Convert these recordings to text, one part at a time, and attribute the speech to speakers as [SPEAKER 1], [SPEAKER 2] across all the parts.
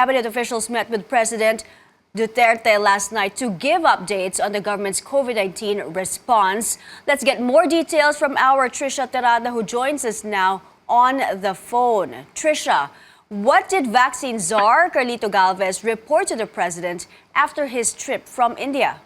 [SPEAKER 1] Cabinet officials met with President Duterte last night to give updates on the government's COVID-19 response. Let's get more details from our Trisha Terada, who joins us now on the phone. Trisha, what did vaccine czar Carlito Galvez report to the president after his trip from India?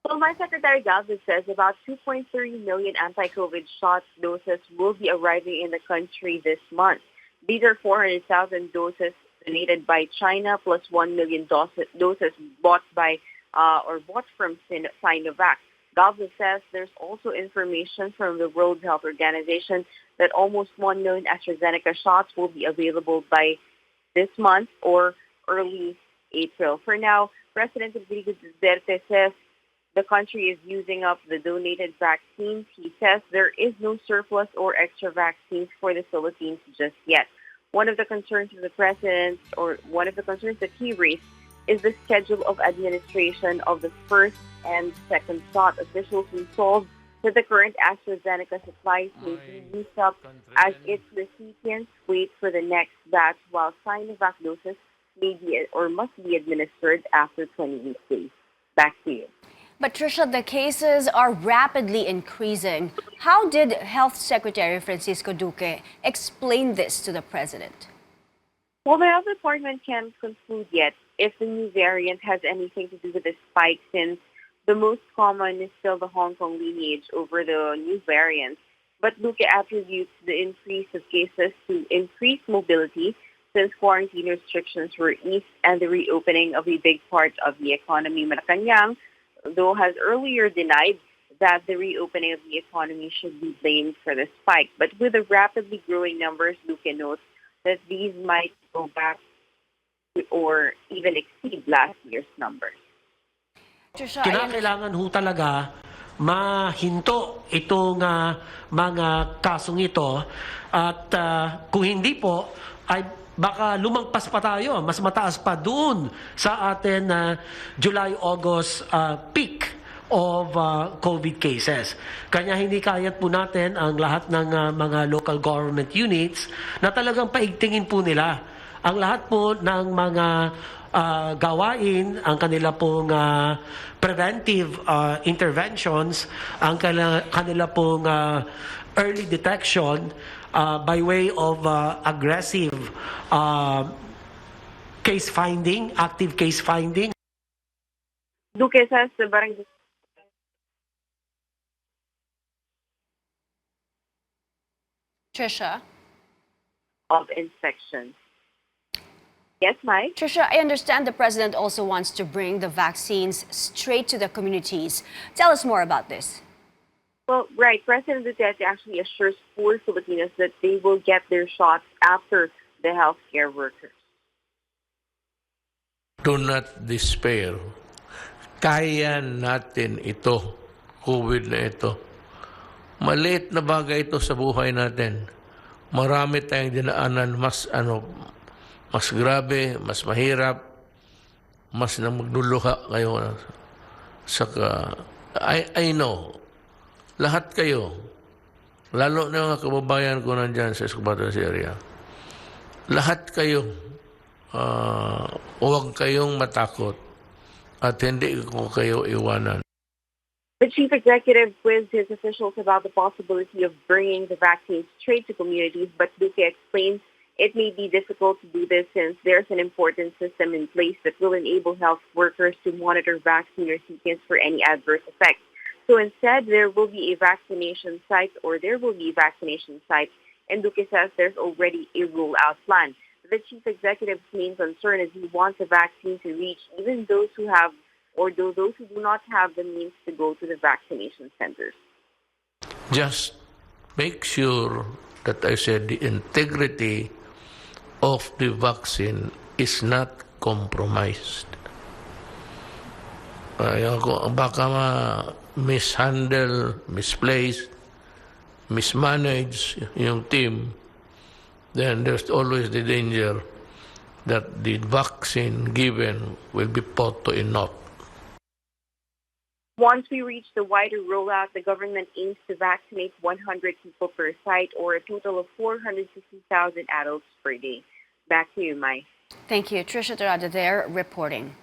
[SPEAKER 2] Well, my Secretary Galvez says about 2.3 million anti-COVID shot doses will be arriving in the country this month. These are 400,000 doses donated by China plus 1 million doses bought from Sinovac. Galvez says there's also information from the World Health Organization that almost 1 million AstraZeneca shots will be available by this month or early April. For now, President Duterte says the country is using up the donated vaccines. He says there is no surplus or extra vaccines for the Philippines just yet. One of the concerns of the president, or one of the concerns that he raised, is the schedule of administration of the first and second shot. Officials resolved that the current AstraZeneca supplies may be used up as its recipients wait for the next batch, while Sinovac doses may be or must be administered after 28 days. Back to you.
[SPEAKER 1] But Trisha, the cases are rapidly increasing. How did Health Secretary Francisco Duque explain this to the president?
[SPEAKER 2] Well, the health department can't conclude yet if the new variant has anything to do with the spike, since the most common is still the Hong Kong lineage over the new variants. But Duque attributes the increase of cases to increased mobility since quarantine restrictions were eased and the reopening of a big part of the economy. Malacanang, though, has earlier denied that the reopening of the economy should be blamed for the spike. But with the rapidly growing numbers, Duque notes that these might go back or even exceed last year's numbers.
[SPEAKER 3] Kinakailangan ho talaga mahinto itong mga kasong ito at kung hindi po ay baka lumagpas pa tayo, mas mataas pa doon sa atin July-August peak of COVID cases. Kanya hindi kayat po natin ang lahat ng mga local government units na talagang paigtingin po nila ang lahat po ng mga gawain, ang kanila pong preventive interventions, ang kanila pong early detection by way of aggressive case finding, active case finding.
[SPEAKER 2] Duque says the barangay
[SPEAKER 1] Trisha?
[SPEAKER 2] of infections. Yes, Mike?
[SPEAKER 1] Trisha, I understand the president also wants to bring the vaccines straight to the communities. Tell us more about this.
[SPEAKER 2] Well, right. President Duterte actually assures poor Filipinos that they will get their shots after the healthcare workers.
[SPEAKER 4] Do not despair. Kaya natin ito, COVID na ito. Maliit na bagay ito sa buhay natin. Marami tayong dinaanan, mas grabe, mas mahirap, mas na magluluha kayo. Saka, I know, lahat kayo, lalo na mga kababayan ko nandyan sa Escobadas area, lahat kayo, huwag kayong matakot at hindi ko kayo iwanan.
[SPEAKER 2] The chief executive quizzed his officials about the possibility of bringing the vaccine straight to communities, but Duque explains it may be difficult to do this since there's an important system in place that will enable health workers to monitor vaccine recipients for any adverse effects. So instead, there will be vaccination sites, and Duque says there's already a rollout plan. The chief executive's main concern is he wants the vaccine to reach even those who have or those who do not have the means to go to the vaccination centers.
[SPEAKER 4] Just make sure that I said the integrity of the vaccine is not compromised. Baka mishandle, misplaced, mismanage yung team, then there's always the danger that the vaccine given will be put to a naught.
[SPEAKER 2] Once we reach the wider rollout, the government aims to vaccinate 100 people per site, or a total of 460,000 adults per day. Back to you, Mai.
[SPEAKER 1] Thank you. Trisha Tirada there reporting.